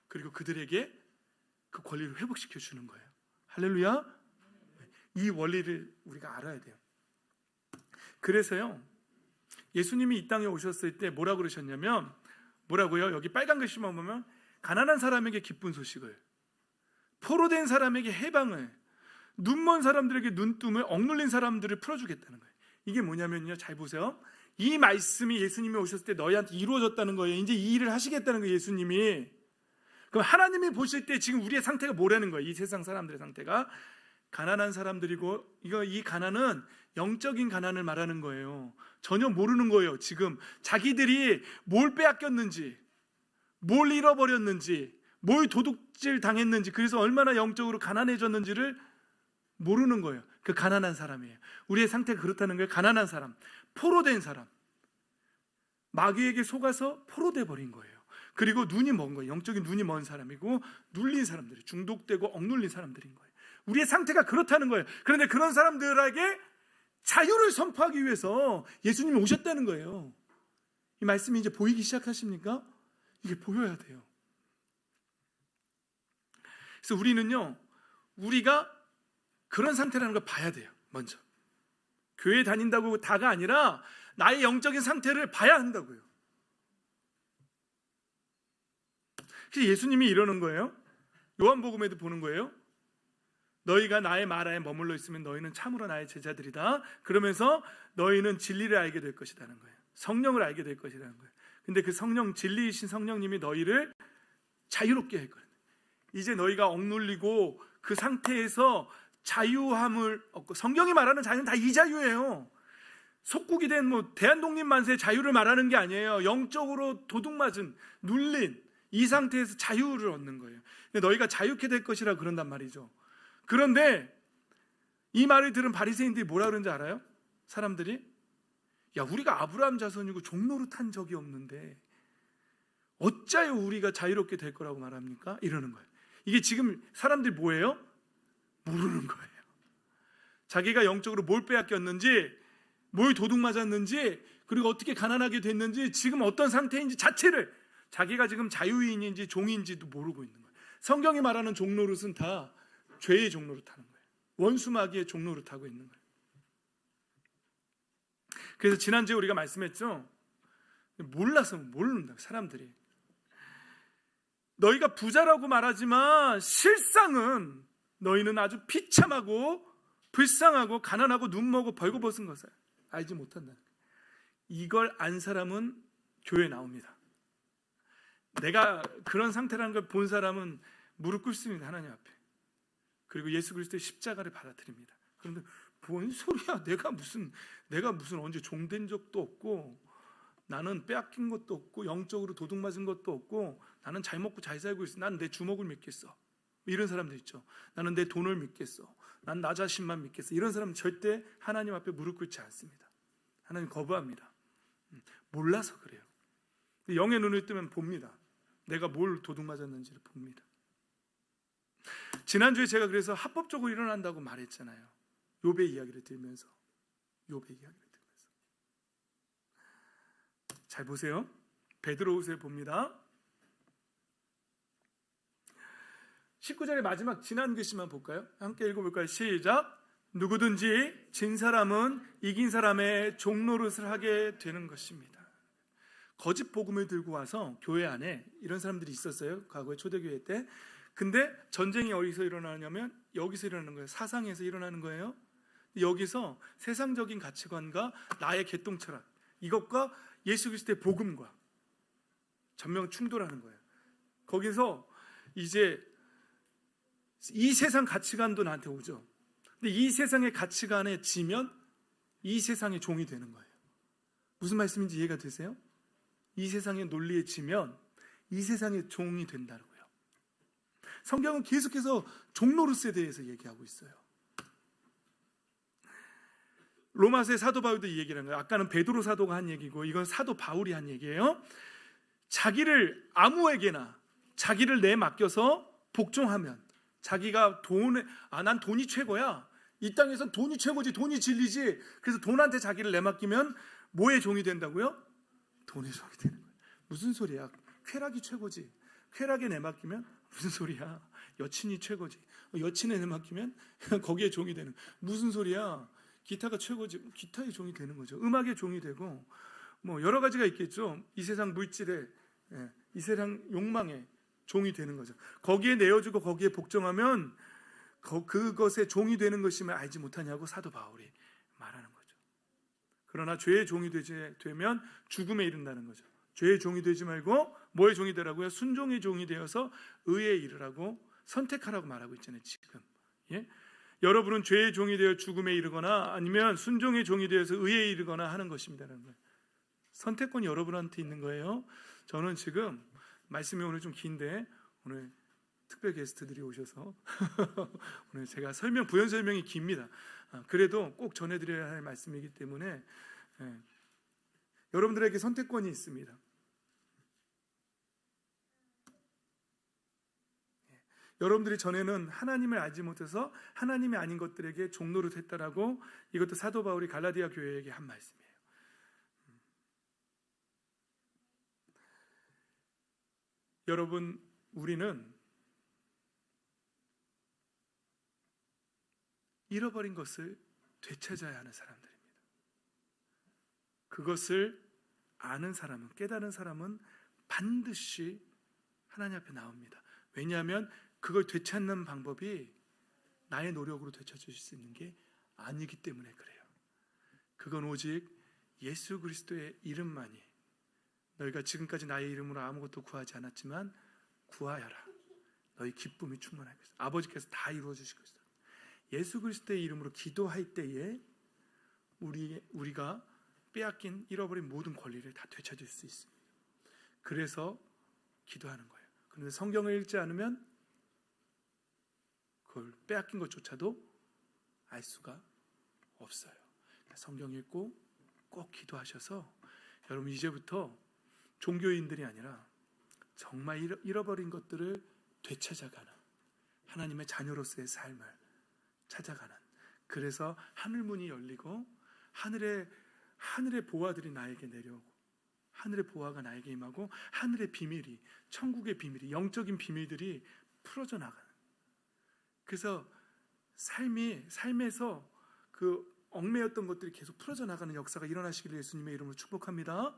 그리고 그들에게 그 권리를 회복시켜 주는 거예요. 할렐루야. 이 원리를 우리가 알아야 돼요. 그래서요, 예수님이 이 땅에 오셨을 때 뭐라고 그러셨냐면, 뭐라고요? 여기 빨간 글씨만 보면 가난한 사람에게 기쁜 소식을, 포로된 사람에게 해방을, 눈먼 사람들에게 눈뜸을, 억눌린 사람들을 풀어주겠다는 거예요. 이게 뭐냐면요, 잘 보세요. 이 말씀이 예수님이 오셨을 때 너희한테 이루어졌다는 거예요. 이제 이 일을 하시겠다는 거예요, 예수님이. 그럼 하나님이 보실 때 지금 우리의 상태가 뭐라는 거예요? 이 세상 사람들의 상태가 가난한 사람들이고, 이 가난은 영적인 가난을 말하는 거예요. 전혀 모르는 거예요. 지금 자기들이 뭘 빼앗겼는지, 뭘 잃어버렸는지, 뭘 도둑질 당했는지, 그래서 얼마나 영적으로 가난해졌는지를 모르는 거예요. 그 가난한 사람이에요. 우리의 상태가 그렇다는 거예요. 가난한 사람, 포로된 사람, 마귀에게 속아서 포로돼 버린 거예요. 그리고 눈이 먼 거예요. 영적인 눈이 먼 사람이고, 눌린 사람들이, 중독되고 억눌린 사람들인 거예요. 우리의 상태가 그렇다는 거예요. 그런데 그런 사람들에게 자유를 선포하기 위해서 예수님이 오셨다는 거예요. 이 말씀이 이제 보이기 시작하십니까? 이게 보여야 돼요. 그래서 우리는요, 우리가 그런 상태라는 걸 봐야 돼요. 먼저 교회 다닌다고 다가 아니라 나의 영적인 상태를 봐야 한다고요. 그래서 예수님이 이러는 거예요. 요한복음에도 보는 거예요. 너희가 나의 말 안에 머물러 있으면 너희는 참으로 나의 제자들이다. 그러면서 너희는 진리를 알게 될 것이라는 거예요. 성령을 알게 될 것이라는 거예요. 근데 그 성령, 진리이신 성령님이 너희를 자유롭게 할 거예요. 이제 너희가 억눌리고 그 상태에서 자유함을 얻고, 성경이 말하는 자유는 다 이 자유예요. 속국이 된 대한독립 만세의 자유를 말하는 게 아니에요. 영적으로 도둑맞은, 눌린 이 상태에서 자유를 얻는 거예요. 너희가 자유케 될 것이라 그런단 말이죠. 그런데 이 말을 들은 바리새인들이 뭐라 그러는지 알아요? 사람들이, 야, 우리가 아브라함 자손이고 종노릇한 적이 없는데 어짜요 우리가 자유롭게 될 거라고 말합니까? 이러는 거예요. 이게 지금 사람들이 뭐예요? 모르는 거예요. 자기가 영적으로 뭘 빼앗겼는지, 뭘 도둑맞았는지, 그리고 어떻게 가난하게 됐는지, 지금 어떤 상태인지 자체를, 자기가 지금 자유인인지 종인지도 모르고 있는 거예요. 성경이 말하는 종노릇은 다 죄의 종노릇하는 거예요. 원수마귀의 종노릇하고 있는 거예요. 그래서 지난주에 우리가 말씀했죠. 몰라서 모른다고, 사람들이. 너희가 부자라고 말하지만 실상은 너희는 아주 비참하고 불쌍하고 가난하고 눈머고 벌거벗은 것을 알지 못한다는 거예요. 이걸 안 사람은 교회에 나옵니다. 내가 그런 상태라는 걸 본 사람은 무릎 꿇습니다, 하나님 앞에. 그리고 예수 그리스도의 십자가를 받아들입니다. 그런데 뭔 소리야? 내가 무슨 언제 종된 적도 없고, 나는 빼앗긴 것도 없고, 영적으로 도둑맞은 것도 없고, 나는 잘 먹고 잘 살고 있어. 난 내 주먹을 믿겠어. 이런 사람들 있죠. 나는 내 돈을 믿겠어. 난 나 자신만 믿겠어. 이런 사람은 절대 하나님 앞에 무릎 꿇지 않습니다. 하나님 거부합니다. 몰라서 그래요. 영의 눈을 뜨면 봅니다. 내가 뭘 도둑맞았는지를 봅니다. 지난주에 제가 그래서 합법적으로 일어난다고 말했잖아요. 욥의 이야기를 들으면서. 잘 보세요. 베드로후서에 봅니다. 19절의 마지막 지난 글씨만 볼까요? 함께 읽어볼까요? 시작. 누구든지 진 사람은 이긴 사람의 종노릇을 하게 되는 것입니다. 거짓 복음을 들고 와서 교회 안에 이런 사람들이 있었어요. 과거에 초대교회 때 근데 전쟁이 어디서 일어나냐면 여기서 일어나는 거예요. 사상에서 일어나는 거예요. 여기서 세상적인 가치관과 나의 개똥 철학, 이것과 예수 그리스도의 복음과 전면 충돌하는 거예요. 거기서 이제 이 세상 가치관도 나한테 오죠. 근데 이 세상의 가치관에 지면 이 세상의 종이 되는 거예요. 무슨 말씀인지 이해가 되세요? 이 세상의 논리에 지면 이 세상의 종이 된다고요. 성경은 계속해서 종노릇에 대해서 얘기하고 있어요. 로마서의 사도 바울도 이 얘기를 한 거예요. 아까는 베드로 사도가 한 얘기고 이건 사도 바울이 한 얘기예요. 자기를 아무에게나 자기를 내맡겨서 복종하면, 자기가 난 돈이 최고야, 이 땅에선 돈이 최고지, 돈이 진리지, 그래서 돈한테 자기를 내맡기면 뭐의 종이 된다고요? 돈의 종이 되는 거예요. 무슨 소리야? 쾌락이 최고지. 쾌락에 내맡기면 무슨 소리야? 여친이 최고지. 여친에 내맡기면 거기에 종이 되는. 무슨 소리야? 기타가 최고지. 기타의 종이 되는 거죠. 음악의 종이 되고 뭐 여러 가지가 있겠죠. 이 세상 물질에, 이 세상 욕망에 종이 되는 거죠. 거기에 내어주고 거기에 복종하면 그것의 종이 되는 것임을 알지 못하냐고 사도 바울이 말하는 거죠. 그러나 죄의 종이 되면 죽음에 이른다는 거죠. 죄의 종이 되지 말고 뭐의 종이 되라고요? 순종의 종이 되어서 의에 이르라고, 선택하라고 말하고 있잖아요. 지금 여러분은 죄의 종이 되어 죽음에 이르거나 아니면 순종의 종이 되어서 의에 이르거나 하는 것입니다라는 거예요. 선택권이 여러분한테 있는 거예요. 저는 지금 말씀이 오늘 좀 긴데 오늘 특별 게스트들이 오셔서 오늘 제가 부연 설명이 깁니다. 그래도 꼭 전해드려야 할 말씀이기 때문에 여러분들에게 선택권이 있습니다. 여러분들이 전에는 하나님을 알지 못해서 하나님이 아닌 것들에게 종노릇 했다라고, 이것도 사도 바울이 갈라디아 교회에게 한 말씀이에요. 여러분, 우리는 잃어버린 것을 되찾아야 하는 사람들입니다. 그것을 아는 사람은, 깨달은 사람은 반드시 하나님 앞에 나옵니다. 왜냐하면 그걸 되찾는 방법이 나의 노력으로 되찾을 수 있는 게 아니기 때문에 그래요. 그건 오직 예수 그리스도의 이름만이, 너희가 지금까지 나의 이름으로 아무것도 구하지 않았지만 구하여라, 너희 기쁨이 충만할 것이다. 아버지께서 다 이루어 주실 것이다. 예수 그리스도의 이름으로 기도할 때에 우리가 빼앗긴, 잃어버린 모든 권리를 다 되찾을 수 있습니다. 그래서 기도하는 거예요. 그런데 성경을 읽지 않으면 그걸 빼앗긴 것조차도 알 수가 없어요. 성경 읽고 꼭 기도하셔서 여러분 이제부터 종교인들이 아니라 정말 잃어버린 것들을 되찾아가는 하나님의 자녀로서의 삶을 찾아가는, 그래서 하늘문이 열리고 하늘의 보화들이 나에게 내려오고 하늘의 보화가 나에게 임하고 하늘의 비밀이, 천국의 비밀이, 영적인 비밀들이 풀어져 나가는, 그래서 삶에서 그 얽매였던 것들이 계속 풀어져 나가는 역사가 일어나시기를 예수님의 이름으로 축복합니다.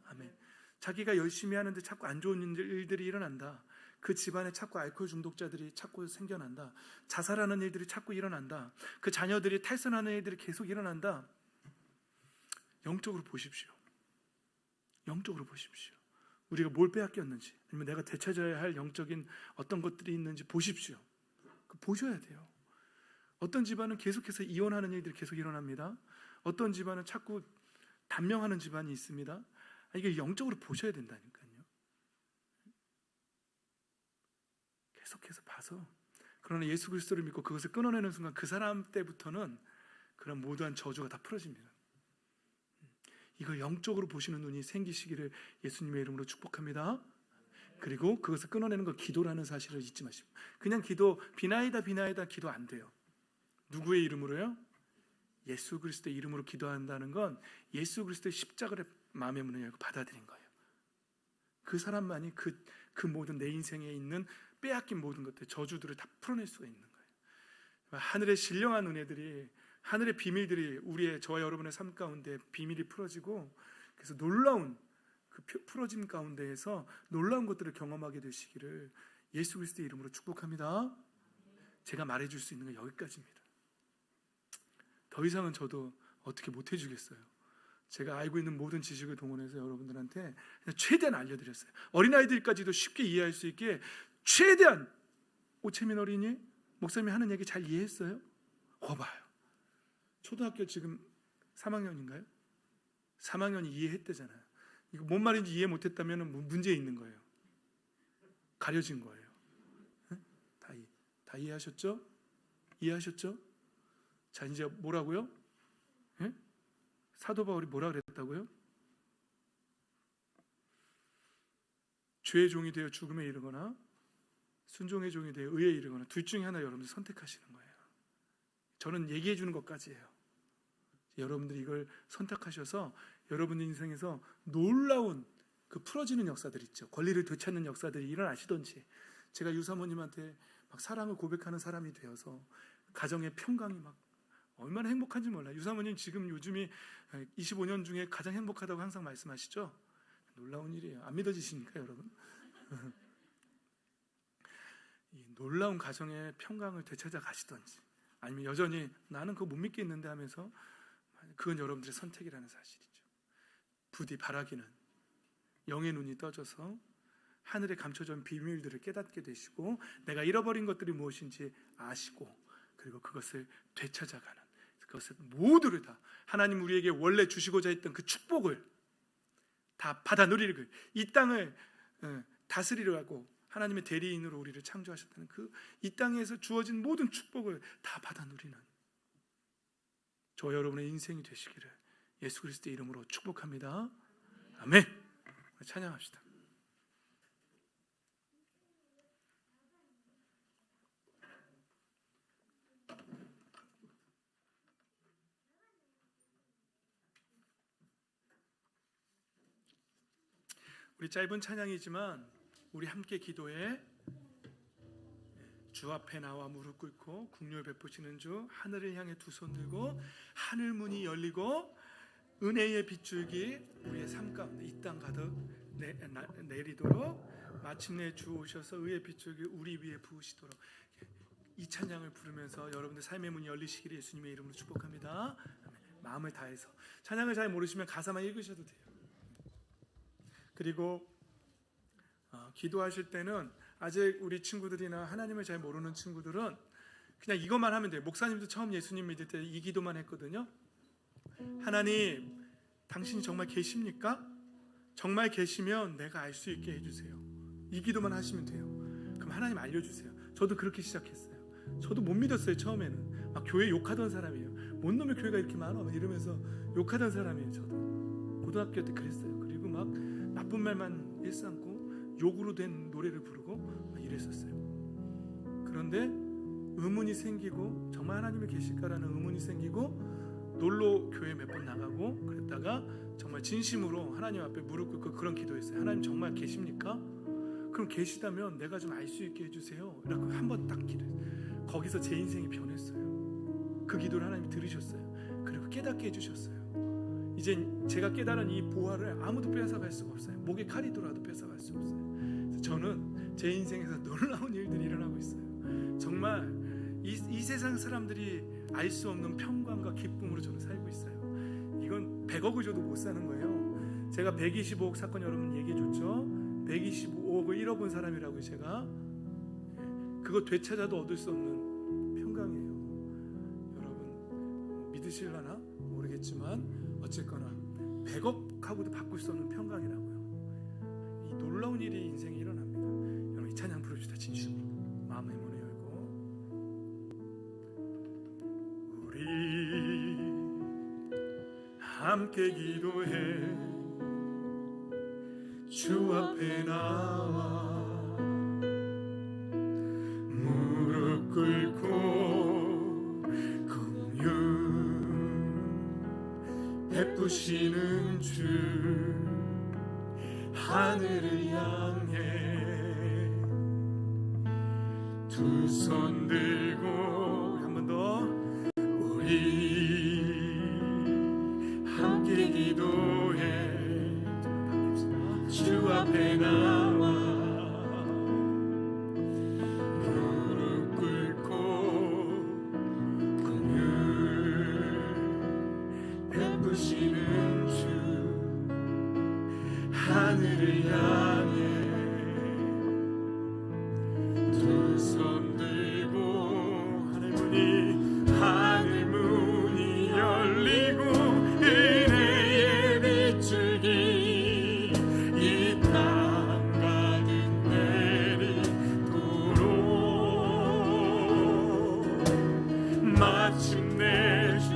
아멘. 자기가 열심히 하는데 자꾸 안 좋은 일들이 일어난다. 그 집안에 자꾸 알코올 중독자들이 자꾸 생겨난다. 자살하는 일들이 자꾸 일어난다. 그 자녀들이 탈선하는 일들이 계속 일어난다. 영적으로 보십시오. 영적으로 보십시오. 우리가 뭘 빼앗겼는지, 아니면 내가 되찾아야 할 영적인 어떤 것들이 있는지 보십시오. 보셔야 돼요. 어떤 집안은 계속해서 이혼하는 일들이 계속 일어납니다. 어떤 집안은 자꾸 단명하는 집안이 있습니다. 이게 영적으로 보셔야 된다니까요. 계속해서 봐서. 그러나 예수 그리스도를 믿고 그것을 끊어내는 순간 그 사람 때부터는 그런 모두한 저주가 다 풀어집니다. 이거 영적으로 보시는 눈이 생기시기를 예수님의 이름으로 축복합니다. 그리고 그것을 끊어내는 거 기도라는 사실을 잊지 마시고, 그냥 기도 비나이다 기도 안 돼요. 누구의 이름으로요? 예수 그리스도의 이름으로 기도한다는 건 예수 그리스도의 십자가를 마음의 문을 열고 받아들인 거예요. 그 사람만이 그 모든 내 인생에 있는 빼앗긴 모든 것들, 저주들을 다 풀어낼 수가 있는 거예요. 하늘의 신령한 은혜들이, 하늘의 비밀들이 저와 여러분의 삶 가운데 비밀이 풀어지고, 그래서 놀라운 그 풀어짐 가운데에서 놀라운 것들을 경험하게 되시기를 예수 그리스도의 이름으로 축복합니다. 제가 말해줄 수 있는 건 여기까지입니다. 더 이상은 저도 어떻게 못 해주겠어요. 제가 알고 있는 모든 지식을 동원해서 여러분들한테 그냥 최대한 알려드렸어요. 어린아이들까지도 쉽게 이해할 수 있게 최대한. 오채민 어린이 목사님이 하는 얘기 잘 이해했어요? 봐요. 초등학교 지금 3학년인가요? 3학년이 이해했대잖아요. 이거 뭔 말인지 이해 못했다면 문제 있는 거예요. 가려진 거예요. 다 이해하셨죠? 이해하셨죠? 자, 이제 뭐라고요? 사도 바울이 뭐라 그랬다고요? 죄의 종이 되어 죽음에 이르거나 순종의 종이 되어 의에 이르거나 둘 중에 하나 여러분들 선택하시는 거예요. 저는 얘기해 주는 것까지예요. 여러분들이 이걸 선택하셔서 여러분 인생에서 놀라운 그 풀어지는 역사들 있죠. 권리를 되찾는 역사들이 일어나시던지, 제가 유사모님한테 막 사랑을 고백하는 사람이 되어서 가정의 평강이 막 얼마나 행복한지 몰라요. 유사모님 지금 요즘이 25년 중에 가장 행복하다고 항상 말씀하시죠. 놀라운 일이에요. 안 믿어지십니까 여러분? 이 놀라운 가정의 평강을 되찾아 가시던지, 아니면 여전히 나는 그거 못 믿겠는데 하면서, 그건 여러분들의 선택이라는 사실이죠. 부디 바라기는 영의 눈이 떠져서 하늘에 감춰져 있는 비밀들을 깨닫게 되시고 내가 잃어버린 것들이 무엇인지 아시고, 그리고 그것을 되찾아가는, 그것을 모두를 다 하나님 우리에게 원래 주시고자 했던 그 축복을 다 받아 누리를, 이 땅을 다스리려고 하나님의 대리인으로 우리를 창조하셨다는 그 이 땅에서 주어진 모든 축복을 다 받아 누리는 저 여러분의 인생이 되시기를 예수 그리스도의 이름으로 축복합니다. 아멘. 찬양합시다. 우리 짧은 찬양이지만 우리 함께 기도해. 주 앞에 나와 무릎 꿇고 국률 베푸시는 주, 하늘을 향해 두 손 들고 하늘 문이 열리고 은혜의 빗줄기 우리의 삶 가운데 이 땅 가득 내리도록, 마침내 주 오셔서 의의 빗줄기 우리 위에 부으시도록, 이 찬양을 부르면서 여러분들 삶의 문이 열리시기를 예수님의 이름으로 축복합니다. 마음을 다해서. 찬양을 잘 모르시면 가사만 읽으셔도 돼요. 그리고 기도하실 때는 아직 우리 친구들이나 하나님을 잘 모르는 친구들은 그냥 이것만 하면 돼요. 목사님도 처음 예수님 믿을 때 이 기도만 했거든요. 하나님, 당신이 정말 계십니까? 정말 계시면 내가 알 수 있게 해주세요. 이 기도만 하시면 돼요. 그럼 하나님 알려주세요. 저도 그렇게 시작했어요. 저도 못 믿었어요. 처음에는 막 교회 욕하던 사람이에요. 뭔 놈의 교회가 이렇게 많아? 막 이러면서 욕하던 사람이에요. 저도 고등학교 때 그랬어요. 그리고 막 나쁜 말만 일삼고 욕으로 된 노래를 부르고 막 이랬었어요. 그런데 의문이 생기고, 정말 하나님이 계실까라는 의문이 생기고 놀러 교회 몇 번 나가고 그랬다가 정말 진심으로 하나님 앞에 무릎 꿇고 그런 기도했어요. 하나님 정말 계십니까? 그럼 계시다면 내가 좀 알 수 있게 해주세요. 이렇게 한 번 딱 기도했어요. 거기서 제 인생이 변했어요. 그 기도를 하나님이 들으셨어요. 그리고 깨닫게 해주셨어요. 이제 제가 깨달은 이 보화를 아무도 뺏어갈 수가 없어요. 목에 칼이 들어와도 뺏어갈 수 없어요. 그래서 저는 제 인생에서 놀라운 일들이 일어나고 있어요. 정말 이 세상 사람들이 알 수 없는 평강과 기쁨으로 저는 살고 있어요. 이건 100억을 줘도 못 사는 거예요. 제가 125억 사건 여러분 얘기해줬죠. 125억을 잃어본 사람이라고요. 제가 그거 되찾아도 얻을 수 없는 평강이에요. 여러분 믿으실라나 모르겠지만 어쨌거나 100억하고도 바꿀 수 없는 평강이라고요. 이 놀라운 일이 인생에 일어납니다. 여러분 이 찬양 부릅시다. 진심으로 마음의 문을 열고. 우리 함께 기도해. 주 앞에 나와 무릎 꿇고 긍휼 베푸시는 주, 하늘을 향해 두 손 들고 한 번 더 우리 함께 기도해. 주 앞에 나와 하늘을 향해 두 손 들고 하늘 문이 열리고 은혜의 빗줄기 이 땅 가득 내리도록 마침내 주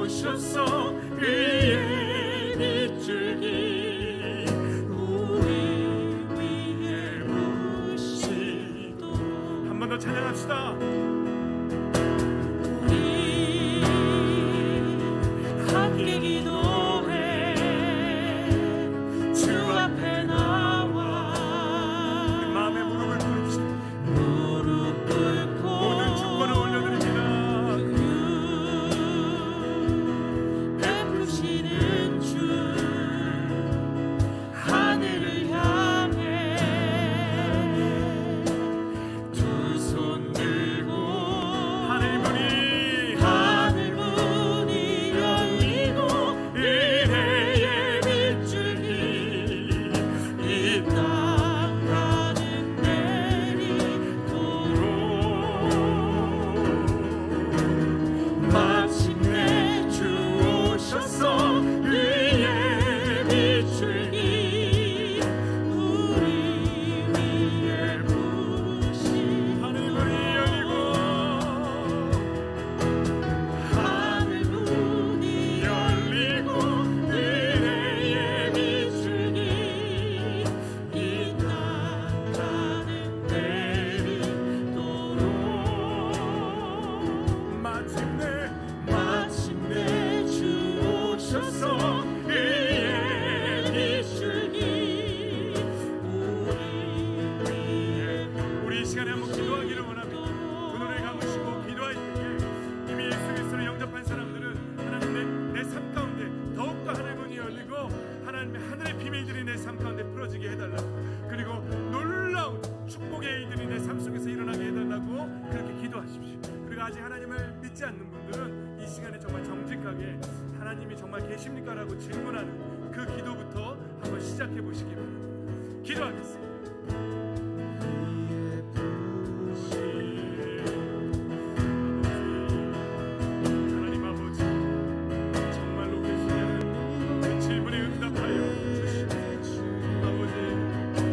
오셔서 그의 빗줄기 우리 위에 부시도록 한 번 더 찬양합시다. 우리 함께 기도해 주 앞에 나와 마음의 무릎을 꿇으시고 무릎 꿇고 모든 축복을 올려드립니다. 베푸시는 주 하늘을 향해 두 손 들고 하늘 문이 열리고 은혜의 빗줄기 이 땅 가득 내리도록 마침내 주 오셔서 그의 빗줄기 우리 위에 부시 하늘 문이 열리고 하늘 문이 열리고 은혜의 빗줄기 이 땅 가득 내리도록 마침내 주 오셔서 그의 빗줄기 우리 위에 우리 이 시간에 한번 기도하기를 원합니다. 그 눈을 감으시고 기도할 때에 이미 예수 그리스도를 영접한 사람들은 하나님 내 삶 가운데 더욱더 하늘 문이 열리고 하나님의 하늘의 비밀들이 내 삶 가운데 풀어지게 해달라고 그리고 놀라운 축복의 일들이 내 삶 속에서 일어나게 해달라고 그렇게 기도하십시오. 그리고 아직 하나님을 믿지 않는 분들은 이 시간에 정말 정직하게 하나님이 정말 계십니까? 라고 질문하는 그 기도부터 한번 시작해 보시기 바랍니다. 기도하겠습니다. 하나님 아버지 정말로 계시냐는 그 질문에 응답하여 주시옵소서. 아버지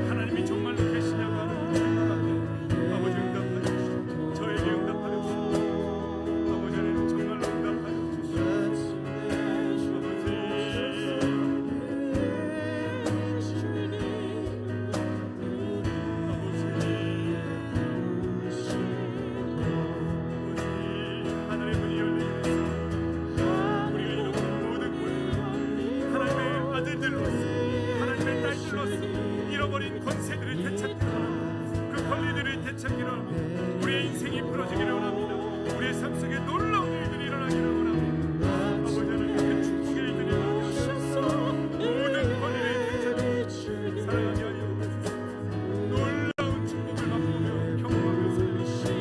하나님이 정말로 계시냐고 하는 그 질문에 아버지 응답하여 주시옵소서. 저에게 응답하여 주시옵소서. 아버지 하나님 정말로 응답하여 주시옵소서. 하늘의 문이 열리면서 우리가 잃어버린 모든 것 하나님의 아들들로서 하나님의 딸들로서 잃어버린 권세들을 되찾기를 원합니다. 그 권리들을 되찾기를 원합니다. 우리의 인생이 풀어지기를 원합니다. 우리의 삶 속에 놀라운 일들이 일어나기를 원합니다. 아버지 하나님 그 축복의 일들이 일어나게 하셔서 모든 권리를 되찾기 사랑하게 하여 주시옵소서. 놀라운 축복을 맛보며 경험하며 살리시옵소서.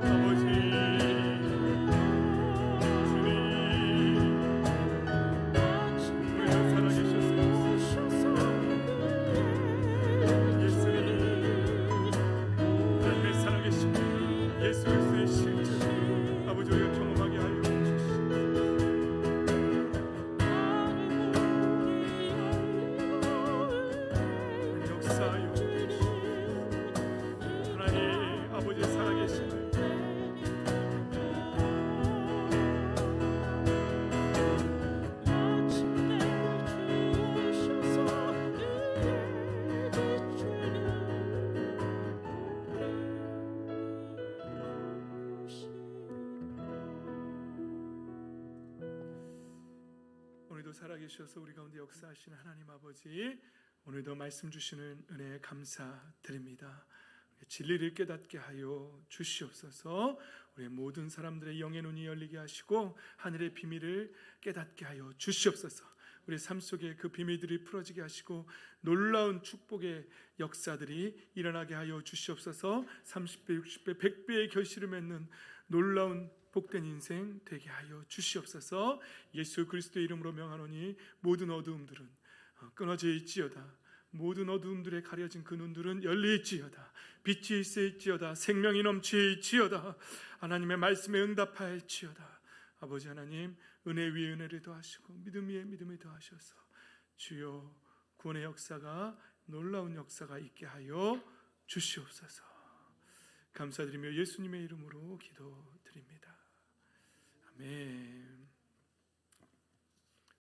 아버지 주님 우리가 살아계셨습니다. 예수님 하나님의 살아계심 예수 그리스도의 실제 아버지 우리가 경험하게 하여 주시옵소서. 역사하여 주시옵소서. 하나님 아버지 살아계심을 오늘도 살아계셔서 우리 가운데 역사하시는 하나님 아버지 오늘도 말씀 주시는 은혜에 감사드립니다. 진리를 깨닫게 하여 주시옵소서. 우리 모든 사람들의 영의 눈이 열리게 하시고 하늘의 비밀을 깨닫게 하여 주시옵소서. 우리 삶 속에 그 비밀들이 풀어지게 하시고 놀라운 축복의 역사들이 일어나게 하여 주시옵소서. 30배, 60배, 100배의 결실을 맺는 놀라운 복된 인생 되게 하여 주시옵소서. 예수 그리스도의 이름으로 명하노니 모든 어두움들은 끊어져 있지어다. 모든 어두움들에 가려진 그 눈들은 열려 있지어다. 빛이 있어 있지어다. 생명이 넘쳐 있지어다. 하나님의 말씀에 응답하였지어다. 아버지 하나님, 은혜 위에 은혜를 더하시고 믿음 위에 믿음을 더하셔서 주여 구원의 역사가, 놀라운 역사가 있게 하여 주시옵소서. 감사드리며 예수님의 이름으로 기도드립니다. 아멘.